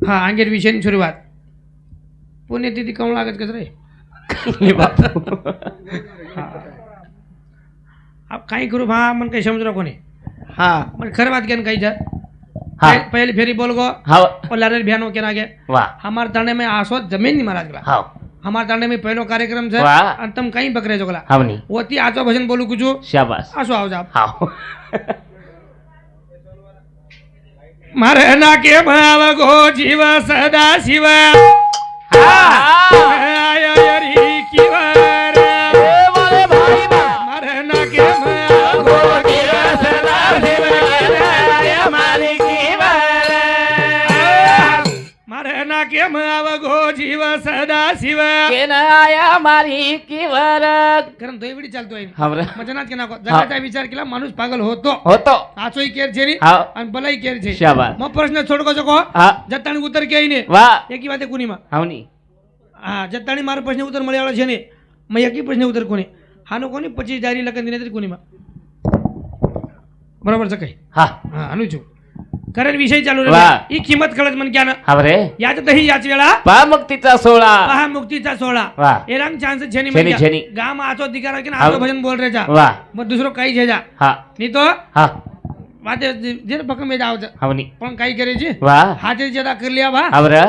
Speaker 3: हा अंगेर विषय सुरुवात पुण्यतिथी कम लागत कस रे अब काही करू भा मन काही समजू कोणी
Speaker 2: हा
Speaker 3: पण खरं बात केन काही जा
Speaker 2: हा
Speaker 3: पहले फेरी बोल गो
Speaker 2: हाव
Speaker 3: और लारे बिहानो के आगे
Speaker 2: वा
Speaker 3: हमार ताने में आसो जमीन नहीं महाराज गला
Speaker 2: हाव
Speaker 3: हमार ताने में पहलो कार्यक्रम से
Speaker 2: वाह.
Speaker 3: और तुम कहीं बकरे जोगला
Speaker 2: हावनी
Speaker 3: वती आजो भजन बोलू कुछ
Speaker 2: शाबास
Speaker 3: आसो आओ जा
Speaker 2: हाव
Speaker 3: मारे ना के भाव गो जीव सदा शिव
Speaker 2: हा
Speaker 3: आय हरी की वार
Speaker 2: बोले भाई बा
Speaker 3: मारे ना के भाव गो जीव सदा शिव
Speaker 2: हमारी की बार
Speaker 3: मारे ना के भाव गो जीव सदा शिव
Speaker 2: के न आया हमारी की बार
Speaker 3: कारण तो एवढी चालतोय
Speaker 2: हमरे
Speaker 3: मजनात के नाको जगाचा विचार केला माणूस पागल होतो
Speaker 2: होतो
Speaker 3: आचोई केर छेरी
Speaker 2: हाव
Speaker 3: आणि बलाई केर छे
Speaker 2: शाबास
Speaker 3: मग प्रश्न छोडको जको
Speaker 2: हा
Speaker 3: जत्ताणी उतर के आईने
Speaker 2: वा
Speaker 3: एकी वाते कुणी मा
Speaker 2: हावनी
Speaker 3: हा जत्ताणी मारो प्रश्न उत्तर मळे वाळो छे ने मग एकी प्रश्न उत्तर कोणी हानो कोणी 25 डायरी लकन दिने तरी कोणी मा बरोबर च काही
Speaker 2: हा
Speaker 3: हा हानु छु कारण विषय चालू रे
Speaker 2: वा.
Speaker 3: ही किंमत कळत मन क्या ना
Speaker 2: हमरे
Speaker 3: याच्यातही याच वेळा
Speaker 2: पा मुक्तीचा सोळा
Speaker 3: पहा मुक्तीचा सोहळा
Speaker 2: वा
Speaker 3: एरंग चान्स छेनी
Speaker 2: छेनी,
Speaker 3: म्हणजे
Speaker 2: छेनी.
Speaker 3: गाम आचो दिगारा की ना
Speaker 2: हाव.
Speaker 3: आचो भजन बोल रे जा
Speaker 2: वा
Speaker 3: मग दुसरो काही छे जा
Speaker 2: हा
Speaker 3: नाही तो
Speaker 2: हा
Speaker 3: वाते जे भकम में जाव
Speaker 2: हावनी
Speaker 3: पण काही करे जी
Speaker 2: वा
Speaker 3: हाते ज्यादा कर लिया बा
Speaker 2: हमरे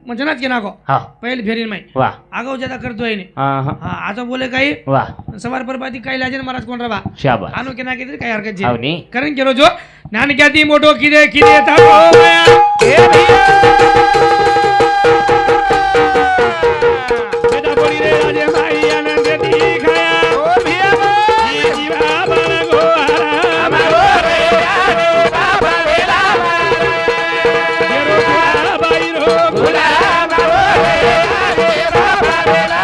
Speaker 3: मजनात के नाको
Speaker 2: हा
Speaker 3: पहले फेरीन में
Speaker 2: वा
Speaker 3: आगो ज्यादा करतोय ने
Speaker 2: हा
Speaker 3: हा आजो बोले काही
Speaker 2: वा
Speaker 3: सवार परपाती काही लाजे महाराज कोण रबा
Speaker 2: शाबास
Speaker 3: आनो के ना किती काही हरकत जी
Speaker 2: हावनी
Speaker 3: कारण केरो जो नान क्याती मोठो किदे किदे था ओ माया
Speaker 2: ए भैया
Speaker 3: बेटा बोली रे राजे माई आनंद दी खाया
Speaker 2: बोल भैया
Speaker 3: जीवा बन गो हरा
Speaker 2: ओरे अरे बाबा वेला
Speaker 3: गेरो कुआ बाई रो
Speaker 2: बोला ओरे अरे बाबा वेला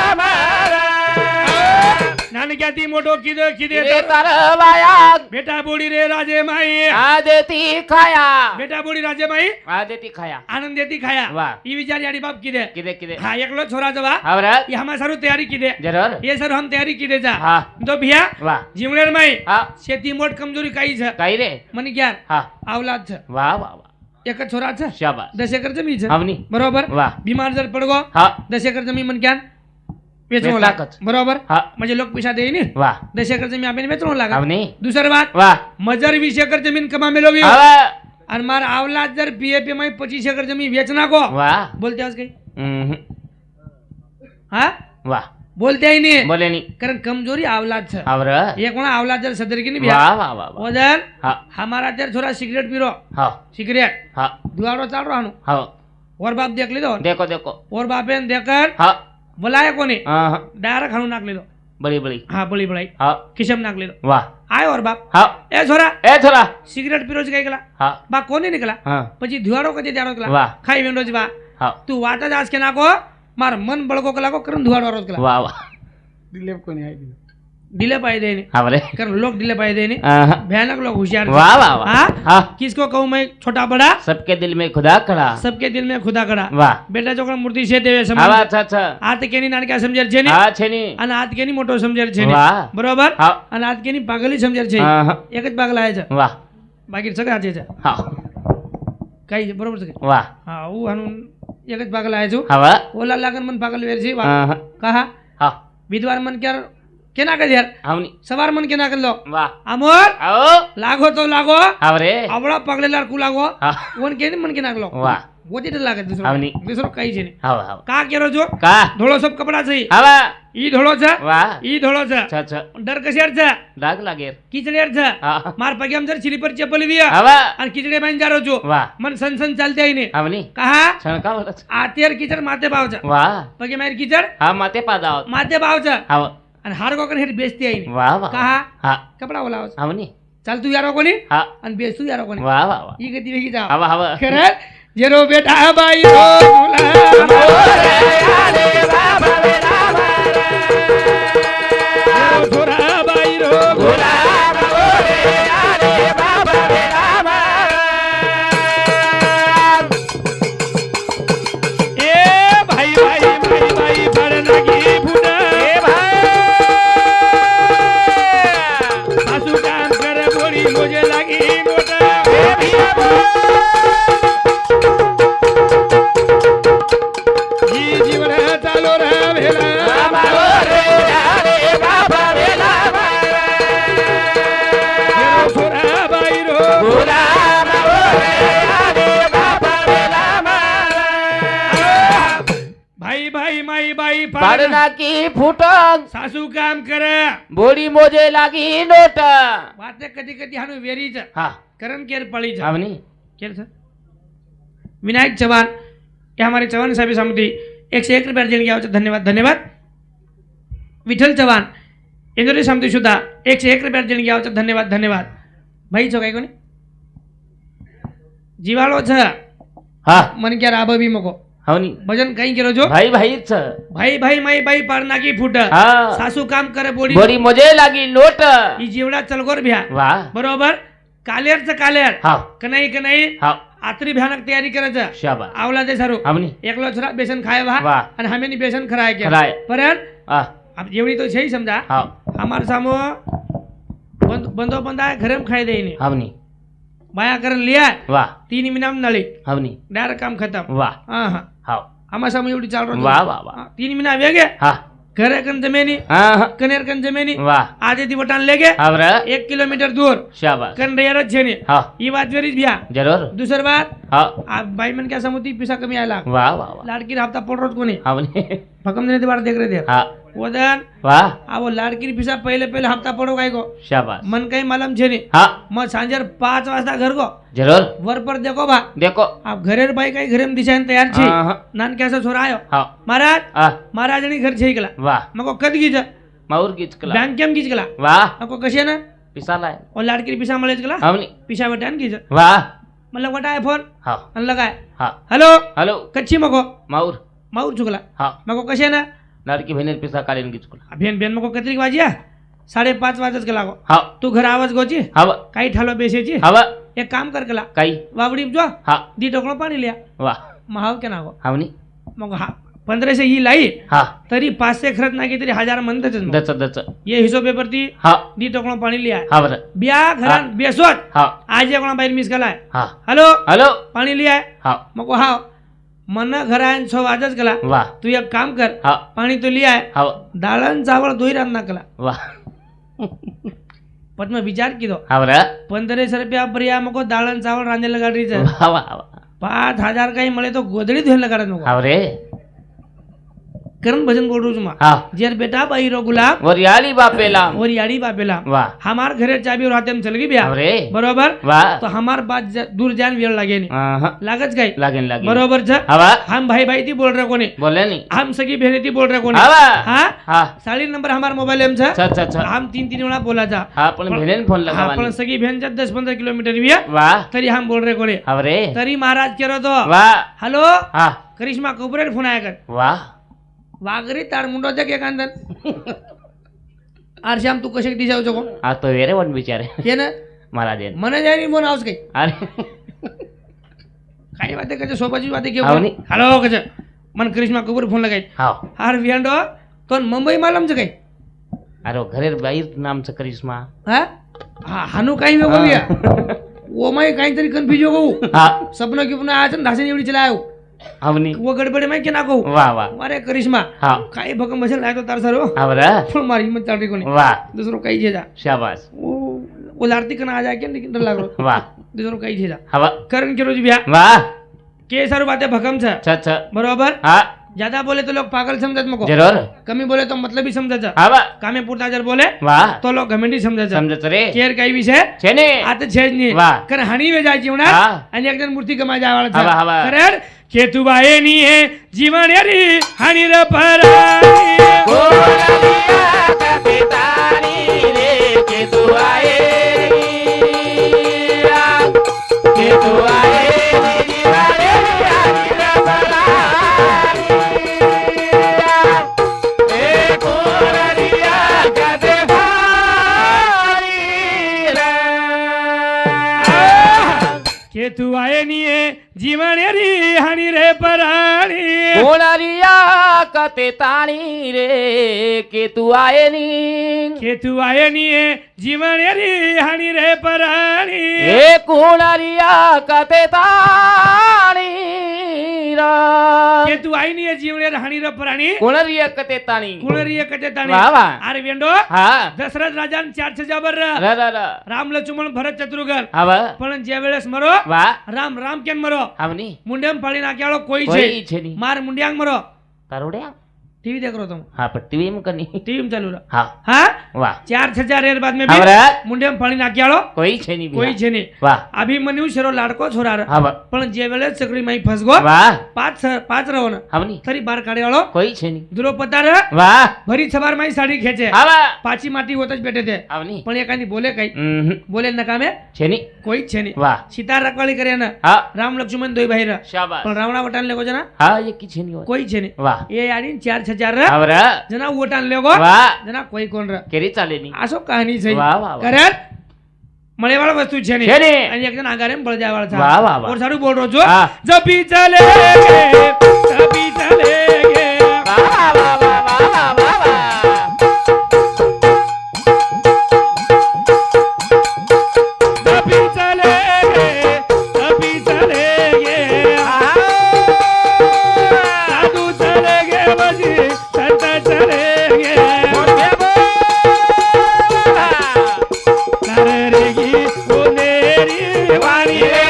Speaker 3: नान क्याती मोठो किदे किदे
Speaker 2: रे
Speaker 3: था
Speaker 2: तरवाया
Speaker 3: बेटा बोली रे राजे माई
Speaker 2: आदेती खाया
Speaker 3: बेटा बोली राजे माई
Speaker 2: आदेती खाया
Speaker 3: आनंद देती खाया
Speaker 2: वाह.
Speaker 3: ई विचार याडी बाप किदे
Speaker 2: किदे किदे
Speaker 3: हा एकलो छोरा जवा
Speaker 2: हमरे
Speaker 3: ये हमार सारू तयारी किदे
Speaker 2: जरूर
Speaker 3: ये सर हम तयारी किदे जा
Speaker 2: हा
Speaker 3: तो भिया
Speaker 2: वा
Speaker 3: जीवनेर माई
Speaker 2: हा
Speaker 3: शेती मोठ कमजोरी काही छ
Speaker 2: काय रे
Speaker 3: मनी क्या
Speaker 2: हा
Speaker 3: औलाद छ
Speaker 2: वा वा वा
Speaker 3: एक छोरा छ
Speaker 2: शाबास
Speaker 3: 10 एकर जमीन छ
Speaker 2: हावनी
Speaker 3: बरोबर
Speaker 2: वा
Speaker 3: बीमार जर पडगो
Speaker 2: हा
Speaker 3: 10 एकर जमीन मन क्या वेचणं
Speaker 2: वेचलाकच.
Speaker 3: लागत बरोबर
Speaker 2: हा
Speaker 3: म्हणजे लोक पैसा देई नी
Speaker 2: वा
Speaker 3: 10 एकर जमीन आपण वेचणं लागत
Speaker 2: हावनी
Speaker 3: दुसरी बात
Speaker 2: वा
Speaker 3: मजर 20 एकर जमीन कमा मेलोवी
Speaker 2: हवा
Speaker 3: आणि मार औलाद जर पीएपी में 25 एकर जमीन वेचना को
Speaker 2: वा
Speaker 3: बोलते आज काही
Speaker 2: हम्म.
Speaker 3: हा
Speaker 2: वा
Speaker 3: बोलते ही नहीं
Speaker 2: बोले नी
Speaker 3: कारण कमजोरी औलाद छ
Speaker 2: हमरे
Speaker 3: ये कोणा औलाद जर सदर की नहीं
Speaker 2: वा
Speaker 3: बिया
Speaker 2: वा वा वा
Speaker 3: ओदर
Speaker 2: हा
Speaker 3: हमारा जर छोरा सिगरेट पीरो
Speaker 2: हा
Speaker 3: सिगरेट
Speaker 2: हा
Speaker 3: दुआरो चाल रहा
Speaker 2: हा
Speaker 3: और बाप देख ली दो
Speaker 2: देखो देखो
Speaker 3: और बापे देखकर
Speaker 2: हा
Speaker 3: बोलाय कोणी
Speaker 2: हाँ
Speaker 3: डायरेक्ट खाणून नाक लीधो
Speaker 2: बड़ी बड़ी
Speaker 3: हा बळी बळाई
Speaker 2: हाँ
Speaker 3: खिशम नाक लीधो
Speaker 2: वाह
Speaker 3: आय और बाप
Speaker 2: हाँ
Speaker 3: ए छोरा
Speaker 2: ए थोड़ा
Speaker 3: सिगरेट पीरो જ કઈ ગલા
Speaker 2: हाँ
Speaker 3: બા કોની નીકળા
Speaker 2: हाँ
Speaker 3: પછી ધુવાડો કદી દાડો કલા
Speaker 2: વાહ.
Speaker 3: ખાઈ વેંડો જ બા
Speaker 2: हाँ
Speaker 3: તું વાટ જ આજ કે નાખો मार मन बळको कला को करून धुवाड वारोच कला
Speaker 2: वाह वाह
Speaker 3: दिलेप कोणी आहे दिले पाहिजे नहीं
Speaker 2: हवरे
Speaker 3: कारण लोग दिले पाहिजे नहीं भयानक लोग होशियार
Speaker 2: वाह वाह वाह
Speaker 3: हाँ?
Speaker 2: हाँ
Speaker 3: किसको कहूँ मैं छोटा बड़ा
Speaker 2: सबके दिल में खुदा खड़ा
Speaker 3: सबके दिल में खुदा खड़ा
Speaker 2: वाह
Speaker 3: बेटा जो मूर्ति से देवे
Speaker 2: હા
Speaker 3: समज
Speaker 2: અચ્છા અચ્છા
Speaker 3: હાથ કેની નાનકા સમજર છે ને
Speaker 2: હા છે ની
Speaker 3: અને હાથ કેની મોટો સમજર છે ને
Speaker 2: વાહ
Speaker 3: બરોબર
Speaker 2: હા
Speaker 3: અને હાથ કેની પાગલી સમજર છે
Speaker 2: હા હા
Speaker 3: એક જ પાગલ આવે છે
Speaker 2: વાહ
Speaker 3: બાકી સગા છે
Speaker 2: હા
Speaker 3: કઈ છે બરોબર છે
Speaker 2: વાહ
Speaker 3: હા હું આનું એક જ પાગલ આવે છું
Speaker 2: હવે
Speaker 3: ઓલા લાગન મન પાગલ વેર છે
Speaker 2: હા હા
Speaker 3: કહા
Speaker 2: હા
Speaker 3: વિધવાર મન ક્યાર કેના કર યાર
Speaker 2: આવની
Speaker 3: સવાર મન કેના કર લો
Speaker 2: વાહ
Speaker 3: અમોર
Speaker 2: આવો
Speaker 3: લાગો તો લાગો
Speaker 2: આવરે
Speaker 3: આવડા પગલેલા કુ લાગો
Speaker 2: હા
Speaker 3: ઓન કેની મન કેના કર લો
Speaker 2: વાહ
Speaker 3: ગોતી તો લાગે દૂસરો
Speaker 2: આવની
Speaker 3: દૂસરો કઈ છે ને
Speaker 2: આવો આવો
Speaker 3: કા કેરો છો
Speaker 2: કા
Speaker 3: ધોળો સબ કપડા છે
Speaker 2: હવે
Speaker 3: ઈ ધોળો છે
Speaker 2: વાહ
Speaker 3: ઈ ધોળો છે
Speaker 2: અચ્છા અચ્છા
Speaker 3: ડર કશેર છે
Speaker 2: ડાગ લાગે
Speaker 3: કિચડેર છે
Speaker 2: હા
Speaker 3: માર પગેમ જર સ્લીપર ચપ્પલ વિયા
Speaker 2: હવે
Speaker 3: અને કિચડે બાંધી જારો છો
Speaker 2: વાહ
Speaker 3: મન સન સન ચાલતે આઈને
Speaker 2: આવની
Speaker 3: કહા
Speaker 2: છણકા વરસ
Speaker 3: આ તેર કિચડ માથે ભાવ છે
Speaker 2: વાહ
Speaker 3: પગે માર કિચડ
Speaker 2: હા માતે પાદાવ
Speaker 3: માથે ભાવ છે
Speaker 2: આવો
Speaker 3: અને હાર કોકર હેઠ બેસતી આઈને
Speaker 2: વાહ વાહ
Speaker 3: કહા
Speaker 2: હા
Speaker 3: કપડા ઓલાવ છે
Speaker 2: આવની
Speaker 3: ચાલ તું યારો કોની
Speaker 2: હા
Speaker 3: અને બેસતું યારો કોની
Speaker 2: વાહ વાહ વાહ
Speaker 3: ઈ ગતિ વેગી જાવ
Speaker 2: હવે હવે
Speaker 3: ખરે જેરો બેટા બાઈ રો ગુલામ છોરા બાઈ રો એ ભાઈ ભાઈ ભાઈ ભાઈ બળ નાગી ફૂટા સાસુ કામ કરે બોડી મોજે લાગી મોટા જી જીવન ચાલો રા વેલા જેરો છોરા બાઈ રો ભાઈ ભાઈ માઈ બાઈ
Speaker 2: પાડ
Speaker 3: પાડ
Speaker 2: નાખી ફૂટક
Speaker 3: સાસુ કામ કરે
Speaker 2: બોડી મોજે લાગી નોટ
Speaker 3: વાતે કદી કદી હાનું વેરી છે
Speaker 2: હા
Speaker 3: કરમ કેર પડી છે
Speaker 2: આવની
Speaker 3: કેર છે વિનાયક ચૌહાણ એ हमारे चौहान साहब समिति 101 रुपया देने की आवश्यक धन्यवाद धन्यवाद विठल चौहान इंद्री समिति सुद्धा 101 रुपया देने की आवश्यक धन्यवाद धन्यवाद भाई છો કઈ કોની જીવાળો છે
Speaker 2: હા
Speaker 3: મને ક્યારે આ બબી મકો
Speaker 2: આવની
Speaker 3: ભજન કઈ કર્યો છો
Speaker 2: ભાઈ ભાઈ જ છે
Speaker 3: ભાઈ ભાઈ માઈ ભાઈ પાડ નાખી ફૂટ
Speaker 2: હા
Speaker 3: સાસુ કામ કરે બોડી
Speaker 2: બોડી મોજે લાગી નોટ
Speaker 3: ઈ જીવડા ચલગોર ભ્યા
Speaker 2: વાહ
Speaker 3: બરોબર કાલેર છે કાલેર
Speaker 2: હા
Speaker 3: કનાઈ કનાઈ
Speaker 2: હા
Speaker 3: આતરી ભયાનક તૈયારી કરે છે
Speaker 2: શાબાશ
Speaker 3: આવલા દે સારું
Speaker 2: આવની
Speaker 3: એકલો છરા બેસન ખાય વાહ
Speaker 2: વાહ
Speaker 3: અને હમેની બેસન ખરાય કે
Speaker 2: ખરાય.
Speaker 3: પર
Speaker 2: હા
Speaker 3: अब जेवणी तो છે સમજા
Speaker 2: હા
Speaker 3: અમાર સામો બંધો બંધા ઘરે ખાઈ દઈ ને
Speaker 2: આવની
Speaker 3: બાયા કરન લિયા
Speaker 2: વાહ
Speaker 3: 3 મહિના નળી
Speaker 2: આવની
Speaker 3: ડાયરેક્ટ કામ ખતમ
Speaker 2: વાહ
Speaker 3: હા હા
Speaker 2: હાવ
Speaker 3: આમાં સામે એવડી ચાલ રહ્યો
Speaker 2: વાહ વાહ વાહ
Speaker 3: 3 મહિના વેગે
Speaker 2: હા
Speaker 3: ઘરે કન જમેની
Speaker 2: હા હા
Speaker 3: કનેર કન જમેની
Speaker 2: વાહ
Speaker 3: આજે થી વટાણ લેગે
Speaker 2: આવરે
Speaker 3: 1 કિલોમીટર दूर
Speaker 2: શાબાશ
Speaker 3: કન રેર જ છે ને
Speaker 2: હા
Speaker 3: ઈ વાત વેરી ભ્યા
Speaker 2: જરૂર
Speaker 3: दूसरी बात
Speaker 2: હા
Speaker 3: આ ભાઈ मन क्या समुती पिसा कमी आला
Speaker 2: વાહ वाह वाह
Speaker 3: लाडकी हफ्ता पड़ रोज कोनी
Speaker 2: आवनी
Speaker 3: भकम देने बार देख रहे थे
Speaker 2: હા
Speaker 3: वदन
Speaker 2: વાહ
Speaker 3: आ वो लाडकी पिसा पहले पहले हफ्ता पड़ो काय को
Speaker 2: શાબાશ
Speaker 3: मन कहीं मालूम छे नहीं
Speaker 2: હા
Speaker 3: मैं सांजर 5 वाजता घर को
Speaker 2: જરૂર
Speaker 3: वर पर देखो बा
Speaker 2: દેખો
Speaker 3: आप घरे भाई कई घरे में दिशा तैयार छी
Speaker 2: હા હા
Speaker 3: नान कैसे छोरा आयो
Speaker 2: હા
Speaker 3: महाराज
Speaker 2: હા
Speaker 3: महाराज ने घर छे गला
Speaker 2: વાહ
Speaker 3: मको कद गीज
Speaker 2: માઉર ગીચ કલા
Speaker 3: बैंक केम गीज गला
Speaker 2: વાહ
Speaker 3: मको कशे ना
Speaker 2: પિસા લાય
Speaker 3: और लाडकी पिसा मळे गला
Speaker 2: આવની
Speaker 3: पिसा बटन गीज
Speaker 2: વાહ
Speaker 3: मतलब वटाए फोन
Speaker 2: હા
Speaker 3: अन लगाए
Speaker 2: હા
Speaker 3: हेलो
Speaker 2: હલો
Speaker 3: कच्ची मको
Speaker 2: માઉર
Speaker 3: माउर चुकला
Speaker 2: હા
Speaker 3: मको कशे ना
Speaker 2: લાડકી બહેને પિસા કાઢીને ગીચ કલા
Speaker 3: बेन बेन मको कतरी वाजिया 5:30 वाजत गला को
Speaker 2: હા
Speaker 3: तू घर आवाज गोची
Speaker 2: હવે
Speaker 3: काई ठालो बेसे छी
Speaker 2: હવે
Speaker 3: एक काम कर गला
Speaker 2: કઈ
Speaker 3: वावड़ी जो
Speaker 2: હા
Speaker 3: दी टोकड़ो पानी लिया
Speaker 2: વાહ
Speaker 3: महाव के ना को
Speaker 2: આવની
Speaker 3: मग 1500 ही लाई
Speaker 2: હા
Speaker 3: तरी 500 खरच नाखी तरी 1000 म्हणतच मग.
Speaker 2: દચ દચ
Speaker 3: ये हिशोब पेपर ती
Speaker 2: હા
Speaker 3: दी टोकड़ो पाणी लिया
Speaker 2: આવરે
Speaker 3: ब्या घरान बेसोत
Speaker 2: હા
Speaker 3: आज कोणा बाहेर मिस केलाय
Speaker 2: હા
Speaker 3: हॅलो
Speaker 2: હલો
Speaker 3: पाणी लियाय
Speaker 2: હા
Speaker 3: मग हाव मन घरान 6 वाजच गेला
Speaker 2: વાહ
Speaker 3: तू एक काम कर
Speaker 2: હા
Speaker 3: पाणी तो लियाय
Speaker 2: હવે
Speaker 3: दाळण चावळ दोई रान नाकला
Speaker 2: વાહ
Speaker 3: पण मग विचार कीधो
Speaker 2: આવરે
Speaker 3: 1500 रुपया पर्या मको दाळण चावळ रांधेला गाडीच
Speaker 2: વાહ વાહ વાહ
Speaker 3: 5000 काही मळे तो गोदडी धुयला गाडत नको
Speaker 2: આવરે
Speaker 3: करण भजन बोल छु मा
Speaker 2: હા
Speaker 3: जेर बेटा बाई रो गुलाब
Speaker 2: વરિયાળી બાપેલા
Speaker 3: और याड़ी बापेला
Speaker 2: વાહ
Speaker 3: हमार घरे चाबी और हाथे में चल गई ब्या
Speaker 2: આવરે
Speaker 3: बरोबर
Speaker 2: વાહ
Speaker 3: तो हमार बात दूर जान वेळ लागे नहीं
Speaker 2: હા
Speaker 3: लागच काय
Speaker 2: લાગે લાગે
Speaker 3: बरोबर छ
Speaker 2: હવે
Speaker 3: हम भाई भाई थी बोल रहे कोने
Speaker 2: બોલે ની
Speaker 3: हम सगी बहनी थी बोल रहे कोने
Speaker 2: હવે
Speaker 3: हाँ
Speaker 2: હા
Speaker 3: साड़ी नंबर हमार मोबाइल में छ
Speaker 2: છ છ છ
Speaker 3: हम 3 वेळा बोला जा
Speaker 2: હા પણ ભેલેને ફોન
Speaker 3: हाँ पण
Speaker 2: લગાવવાની
Speaker 3: सगी बहन 10-15 किलोमीटर विया
Speaker 2: વાહ
Speaker 3: तरी हम बोल रहे कोने
Speaker 2: આવરે
Speaker 3: तरी महाराज करो तो
Speaker 2: વાહ
Speaker 3: हेलो
Speaker 2: હા
Speaker 3: करिश्मा कपूर फोन आया कर
Speaker 2: વાહ
Speaker 3: વાઘરી તાર મુંડો છે કે કાંદન આર શ્યામ તું કશે દી જાવ છો
Speaker 2: આ તો વેરે વન બિચારે
Speaker 3: કે ને
Speaker 2: મારા દેન
Speaker 3: મને જાય નહીં બોન આવશે કઈ
Speaker 2: અરે
Speaker 3: કાઈ વાતે કે સોપાજી વાતે કે
Speaker 2: આવની.
Speaker 3: હાલો કે મને કરિશ્મા કપૂર ફોન લગાઈ
Speaker 2: હાવ
Speaker 3: હાર વિયાંડો તો મુંબઈ માલમ છે કઈ
Speaker 2: આરો ઘરે બાઈ નામ છે કરિશ્મા
Speaker 3: હા હા હાનું કાઈ મે બોલ્યા ઓમાય કાઈ તરી કન્ફ્યુઝ કહું
Speaker 2: હા
Speaker 3: સપનો કે આ છે ને ધાસી એવડી ચલાયો
Speaker 2: આવની
Speaker 3: વો ગડબડે માં કે ના કહું
Speaker 2: વાહ વાહ
Speaker 3: મારે કરિશ્મા
Speaker 2: હા
Speaker 3: કાઈ ભકમ મસલ લાયો તો તાર સારો
Speaker 2: આવરા
Speaker 3: પણ મારી હિંમત ચાલતી કોની
Speaker 2: વાહ
Speaker 3: दूसरो कई जेजा
Speaker 2: શાબાશ
Speaker 3: वो लारती कना आ जाए क्या लेकिन डर लग रहा
Speaker 2: વાહ
Speaker 3: दूसरो कई जेजा
Speaker 2: હવા
Speaker 3: करण के रोज बिया
Speaker 2: વાહ
Speaker 3: के सारू बातें भकम छ
Speaker 2: છ
Speaker 3: बरोबर
Speaker 2: હા
Speaker 3: ज्यादा बोले तो लोग पागल समझत मको
Speaker 2: જરૂર
Speaker 3: कमी बोले तो मतलब ही समझत छ
Speaker 2: હવા
Speaker 3: कामे पूरता जर बोले
Speaker 2: વાહ
Speaker 3: तो लोग घमंडी समझत छ
Speaker 2: સમજત રે
Speaker 3: केर कई विषय
Speaker 2: છે ને
Speaker 3: आते छेज नहीं
Speaker 2: वाह.
Speaker 3: कर हनी वे जाय जीवना
Speaker 2: હા.
Speaker 3: आणि एक दिन मूर्ति कमा जाय वाला
Speaker 2: हवा, हवा.
Speaker 3: करण के तू बाए नी है जीवन यारी हनी रे पराई
Speaker 2: કોરલિયા કપિતાની રે કે તું આયે કે તું આયે જીવારે આની એ કોરલિયા કપિતાની રે
Speaker 3: के तू आए नी है जीवन यारी हनी रे पराई
Speaker 2: કોરલિયા કપિતાની રે કે તું આયે ની
Speaker 3: કે તું આયે ની એ જીવન એરી હાની રે પરાણી
Speaker 2: એ કોરલિયા કપિતાની રે
Speaker 3: કે તું આઈ ની એ જીવન એરી હાની રે પરાણી
Speaker 2: કોરલિયા કપિતાની
Speaker 3: કુણરીએ કટે તાણી
Speaker 2: વાહ, વાહ.
Speaker 3: આરે વેંડો
Speaker 2: હા
Speaker 3: દશરથ રાજા ને 4 સજાબર
Speaker 2: ર ર ર
Speaker 3: રામ લક્ષ્મણ ભરત શત્રુઘ્ન
Speaker 2: હવા
Speaker 3: પણ જે વેળેસ મરો
Speaker 2: વાહ
Speaker 3: રામ રામ કેમ મરો
Speaker 2: આવની
Speaker 3: મુંડેમ પાડી નાખ્યાળો કોઈ
Speaker 2: કોઈ
Speaker 3: છે
Speaker 2: છે નહીં
Speaker 3: માર મુંડિયાંગ મરો
Speaker 2: તારોડે
Speaker 3: ટીવી દેખ રહો तुम
Speaker 2: હા પણ ટીવી એમ કની
Speaker 3: ટીવી में चालू रहा
Speaker 2: હા
Speaker 3: हाँ
Speaker 2: વાહ
Speaker 3: 4 સજા रेर बाद में भी
Speaker 2: આવરા
Speaker 3: मुंडेम पाड़ी नाख्याळो
Speaker 2: કોઈ છે નહીં
Speaker 3: કોઈ છે નહીં
Speaker 2: વાહ
Speaker 3: અભિમન્યુ શેરો લાડકો છોરા
Speaker 2: હા
Speaker 3: પણ જે વેળે સકડી માં ફસગો
Speaker 2: વાહ
Speaker 3: પાંચ રહો ને
Speaker 2: આવની
Speaker 3: ફરી બાર કાઢ્યાળો
Speaker 2: કોઈ છે નહીં
Speaker 3: દ્રૌપદા રે
Speaker 2: વાહ
Speaker 3: ભરી સવાર માં સાડી ખેંચે
Speaker 2: આવા
Speaker 3: પાછી માટી હોત જ બેઠે તે
Speaker 2: આવની
Speaker 3: પણ એકાની બોલે કઈ બોલે નકામે
Speaker 2: છે નહીં
Speaker 3: કોઈ જ છે નહીં
Speaker 2: વાહ
Speaker 3: સીતા રખવાળી કરે ને
Speaker 2: હા
Speaker 3: રામ લક્ષ્મણ દોઈ ભાઈ રે
Speaker 2: શાબાશ
Speaker 3: પણ રાવણા વટાણ લેગો જના
Speaker 2: હા એ કી છે નહીં
Speaker 3: કોઈ છે નહીં
Speaker 2: વાહ
Speaker 3: એ આડી 4 રે
Speaker 2: આવરા
Speaker 3: જના વટાણ લેગો
Speaker 2: વાહ
Speaker 3: જના કોઈ કોણ રે
Speaker 2: કેરી ચાલે નહીં
Speaker 3: આ શું કહાની છે
Speaker 2: વાહ, વાહ, વાહ.
Speaker 3: કરે મળે વાળા વસ્તુ છે
Speaker 2: છે
Speaker 3: નહીં
Speaker 2: નહીં
Speaker 3: અને એક જણ આગારે બળ જાય વાળા છે
Speaker 2: વાહ, વાહ, વાહ.
Speaker 3: ઓર સારું બોલ રહ્યો છો
Speaker 2: હા.
Speaker 3: જબી ચલેગે જબી ચલેગે
Speaker 2: વાહ વાહ વાહ વાહ વાહ વાહ વાહ
Speaker 3: जबी चलेगे जबी चलेगे साधु चलेगे बजी संत चलेगे नरेगी वो नेरी वाणी रे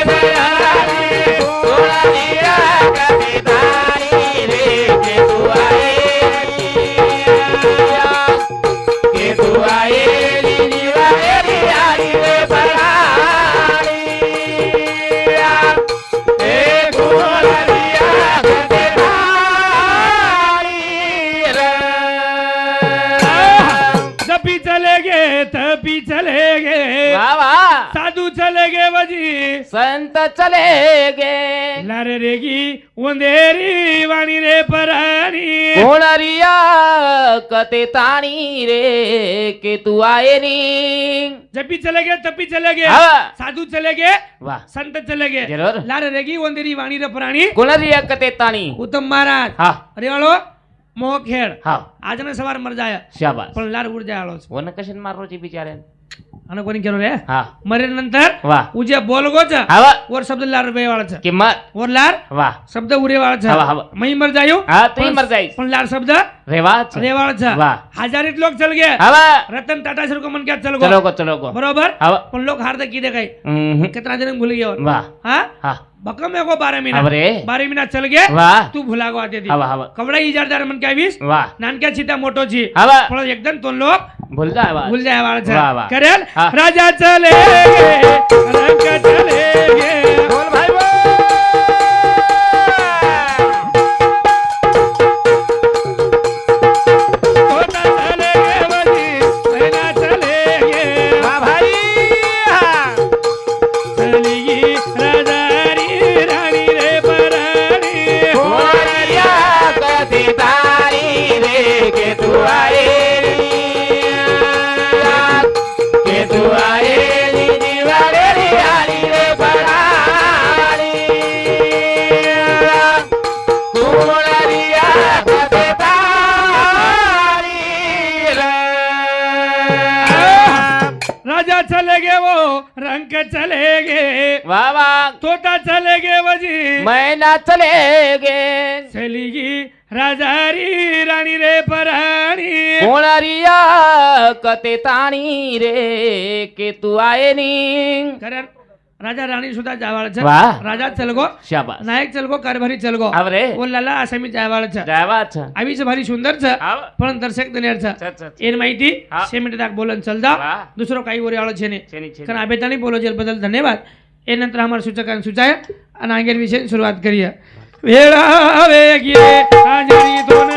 Speaker 3: जबी चलेगे तभी चलेगे
Speaker 2: વાહ વાહ
Speaker 3: साधु चलेगे बजी
Speaker 2: સંત ચલે ગે
Speaker 3: लारे रेगी उंदेरी वाणी रे पराणी
Speaker 2: કોણરિયા કતે તાણી રે કે તું આયે ની
Speaker 3: जबी चलेगे तभी चलेगे
Speaker 2: હા
Speaker 3: साधु चलेगे
Speaker 2: વાહ
Speaker 3: संत चलेगे
Speaker 2: જરૂર
Speaker 3: लारे रेगी उंदेरी वाणी रे पराणी
Speaker 2: કોણરિયા કતે તાણી
Speaker 3: उत्तम महाराज
Speaker 2: હા
Speaker 3: अरे वालो मोह खेळ
Speaker 2: હા
Speaker 3: आज ने सवार मर जाय
Speaker 2: શાબાશ
Speaker 3: पण लार उड जाय आलो
Speaker 2: કોને કશન મારો છે બિચારે
Speaker 3: અને કોની કેરો રે
Speaker 2: હા
Speaker 3: मरे नंतर
Speaker 2: વાહ
Speaker 3: उजे बोलगो छ
Speaker 2: हवा
Speaker 3: और शब्द लार वे वाला छ
Speaker 2: કિંમત
Speaker 3: और लार
Speaker 2: વાહ
Speaker 3: शब्द उरे वाला छ
Speaker 2: हवा, हवा.
Speaker 3: मई मर जायो
Speaker 2: હા તું મર જાઈશ
Speaker 3: पण लार शब्द
Speaker 2: રેવા છે
Speaker 3: रे वाला छ
Speaker 2: वाह.
Speaker 3: हजारित लोग चल गए
Speaker 2: हवा
Speaker 3: रतन टाटा सर को मन क्या चल
Speaker 2: ચલો
Speaker 3: गो
Speaker 2: કો ચલો કો
Speaker 3: बरोबर
Speaker 2: हवा
Speaker 3: पण लोग हार की दे गए
Speaker 2: हम्म.
Speaker 3: कितना दिन भूल गए
Speaker 2: वाह
Speaker 3: हाँ
Speaker 2: હા
Speaker 3: बकम है को 12 महीना
Speaker 2: अबरे
Speaker 3: 12 महीना चल गए
Speaker 2: વાહ
Speaker 3: तू भुला गो आते थी
Speaker 2: हवा हवा
Speaker 3: कवडा इजारदार मन क्या वीस
Speaker 2: વાહ
Speaker 3: नानक्या सीता मोटो छी
Speaker 2: हवा
Speaker 3: पण एकदम तो लोग
Speaker 2: ભૂલ જા વાહ
Speaker 3: भूल जाए वाला
Speaker 2: वाह, वाह.
Speaker 3: छ करेल
Speaker 2: हाँ.
Speaker 3: राजा चलेगे रंग चलेगे
Speaker 2: બોલ ભાઈ બોલ
Speaker 3: तोता चलेगे बजी मैना चलेगे
Speaker 2: વાહ ભાઈ હા
Speaker 3: चलेगी राजारी रानी रे परानी
Speaker 2: કોણરિયા કતે તાણી
Speaker 1: राजा चले गे वो रंग चले गे
Speaker 2: वाह वाह
Speaker 1: तोता चले गे वजी
Speaker 2: मैना चलेगे
Speaker 1: चलीगी राजारी राणी रे पराणी
Speaker 2: कोणारिया कते ताणी रे के तू आये नी
Speaker 3: कारण राजा राणी सुद्धा जावाळ છે
Speaker 2: વાહ.
Speaker 3: રાજા ચલગો
Speaker 2: શાબાશ
Speaker 3: નાયક ચલગો કારભારી ચલગો
Speaker 2: આવરે
Speaker 3: બોલાલા આસામી જાવાળ છે
Speaker 2: જાવા છે
Speaker 3: આવી છે ભારી સુंदर છે
Speaker 2: આવ
Speaker 3: પણ દર્શક દનેર છે
Speaker 2: छ छ
Speaker 3: એન માહિતી
Speaker 2: હા.
Speaker 3: 6 મિનિટ તક બોલન ચલदा
Speaker 2: વાહ.
Speaker 3: दुसरो काही वरी आलो છે ने
Speaker 2: छेनी छेनी
Speaker 3: कारण आबेतानी बोलो जेल बदल धन्यवाद એ નંતર અમારા સૂચકાને સૂચાય અને આગળ વિશે શરૂઆત કરીએ વેળા વેગીએ હાજરી તો ન